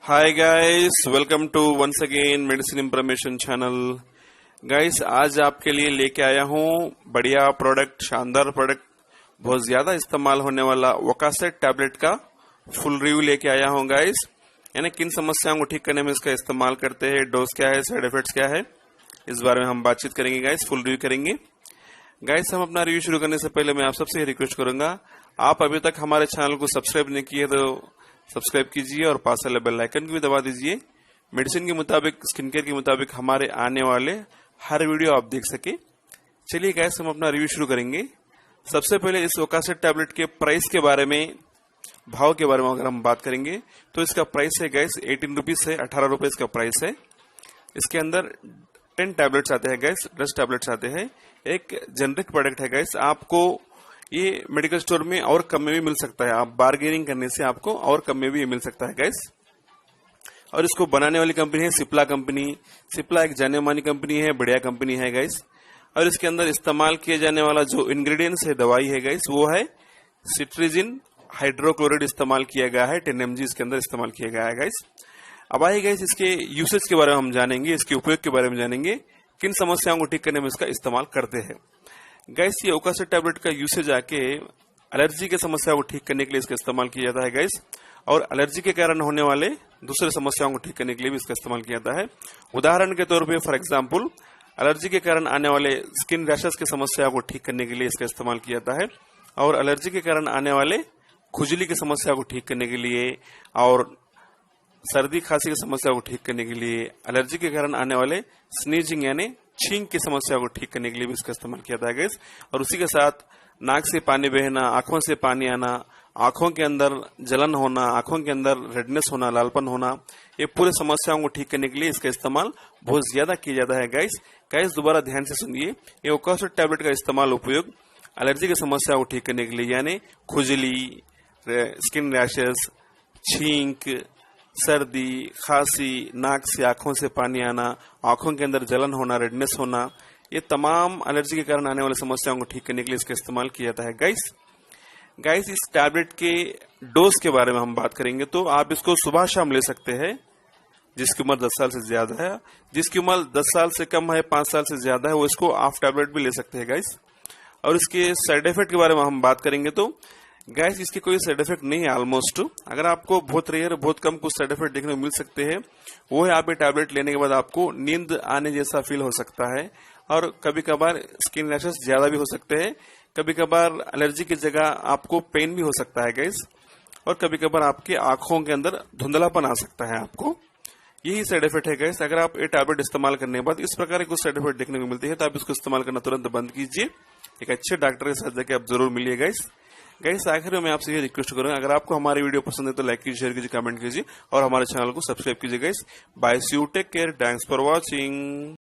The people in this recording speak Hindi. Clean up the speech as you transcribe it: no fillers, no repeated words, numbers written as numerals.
Hi guys, welcome to once again medicine information channel. Guys, आज आपके लिए लेके आया हूँ बढ़िया प्रोडक्ट, शानदार प्रोडक्ट, बहुत ज्यादा इस्तेमाल होने वाला ओकासेट टैबलेट का फुल रिव्यू लेके आया हूँ गाइस। यानी किन समस्याओं को ठीक करने में इसका इस्तेमाल करते हैं, डोज क्या है, साइड इफेक्ट्स क्या है, इस बारे में हम बातचीत करेंगे गाइस, फुल रिव्यू करेंगे। गाइस, हम अपना रिव्यू शुरू करने से पहले मैं आप सबसे रिक्वेस्ट करूंगा, आप अभी तक हमारे चैनल को सब्सक्राइब नहीं किए तो सब्सक्राइब कीजिए और पास वाले बेल आइकन को भी दबा दीजिए। मेडिसिन के मुताबिक, स्किन केयर के मुताबिक हमारे आने वाले हर वीडियो आप देख सके। चलिए गाइस, हम अपना रिव्यू शुरू करेंगे। सबसे पहले इस ओकासेट टैबलेट के प्राइस के बारे में, भाव के बारे में अगर हम बात करेंगे तो इसका प्राइस है गाइस 18 रुपीज से 18 रुपए इसका प्राइस है। इसके अंदर 10 टैबलेट्स आते हैं गाइस, 10 टैबलेट्स आते हैं। एक जेनरिक प्रोडक्ट है गाइस, आपको ये मेडिकल स्टोर में और कम में भी मिल सकता है। आप बार्गेनिंग करने से आपको और कम में भी मिल सकता है गाइस। और इसको बनाने वाली कंपनी है सिप्ला कंपनी। सिप्ला एक जाने मानी कंपनी है, बढ़िया कंपनी है गाइस। और इसके अंदर इस्तेमाल किए जाने वाला जो इंग्रेडिएंट्स है, दवाई है गाइस, वो है सिट्रिजिन हाइड्रोक्लोराइड इस्तेमाल किया गया है। 10 mg इसके अंदर इस्तेमाल किया गया है गाइस। अब आइए गाइस, इसके यूसेज के बारे में हम जानेंगे, इसके उपयोग के बारे में जानेंगे, किन समस्याओं को ठीक करने में इसका इस्तेमाल करते हैं गाइस। ये ओकासेट टैबलेट का यूसेज आके एलर्जी की समस्या को ठीक करने के लिए इसका इस्तेमाल किया जाता है गाइस। और एलर्जी के कारण होने वाले दूसरे समस्याओं को ठीक करने के लिए भी इसका इस्तेमाल किया जाता है। उदाहरण के तौर पे फॉर एग्जांपल, एलर्जी के कारण आने वाले स्किन रैशेस की समस्या को ठीक करने के लिए इसका इस्तेमाल किया जाता है। और एलर्जी के कारण आने वाले खुजली की समस्या को ठीक करने के लिए और सर्दी खांसी की समस्या को ठीक करने के लिए, एलर्जी के कारण आने वाले स्नीजिंग यानी छींक की समस्या को ठीक करने के लिए भी इसका इस्तेमाल किया जाता है गाइस। और उसी के साथ नाक से पानी बहना, आंखों से पानी आना, आंखों के अंदर जलन होना, आंखों के अंदर रेडनेस होना, लालपन होना, ये पूरे समस्याओं को ठीक करने के लिए इसका इस्तेमाल बहुत ज्यादा किया जाता है गाइस। गाइस, दोबारा ध्यान से सुनिए, ये ओकासेट टैबलेट का इस्तेमाल उपयोग एलर्जी की समस्या को ठीक करने के लिए, यानी खुजली, स्किन रैशेस, छींक, सर्दी, खांसी, नाक से आंखों से पानी आना, आंखों के अंदर जलन होना, रेडनेस होना, ये तमाम एलर्जी के कारण आने वाली समस्याओं को ठीक करने के लिए इसका इस्तेमाल किया जाता है गाइस। इस टैबलेट के डोज के बारे में हम बात करेंगे तो आप इसको सुबह शाम ले सकते हैं, जिसकी उम्र 10 साल से ज्यादा है। जिसकी उम्र 10 साल से कम है, 5 साल से ज्यादा है, वो इसको हाफ टैबलेट भी ले सकते हैं गाइस। और इसके साइड इफेक्ट के बारे में हम बात करेंगे तो गाइस, इसके कोई साइड इफेक्ट नहीं है ऑलमोस्ट। अगर आपको बहुत रेयर, बहुत कम कुछ साइड इफेक्ट देखने को मिल सकते हैं, वो है आप ये टैबलेट लेने के बाद आपको नींद आने जैसा फील हो सकता है, और कभी कभार स्किन रैशेस ज्यादा भी हो सकते हैं, कभी कभार एलर्जी की जगह आपको पेन भी हो सकता है गाइस, और कभी कभार आपके आंखों के अंदर धुंधलापन आ सकता है आपको। यही साइड इफेक्ट है गाइस। अगर आप ये टैबलेट इस्तेमाल करने के बाद इस प्रकार के कुछ साइड इफेक्ट देखने को मिलते हैं तो आप इसको इस्तेमाल करना तुरंत बंद कीजिए। एक अच्छे डॉक्टर के साथ जाकर आप जरूर मिलिए गाइस। आखिर में मैं आपसे ये रिक्वेस्ट करूंगा, अगर आपको हमारी वीडियो पसंद है तो लाइक कीजिए, शेयर कीजिए, कमेंट कीजिए और हमारे चैनल को सब्सक्राइब कीजिए guys. Bye, see you, take care, thanks for watching.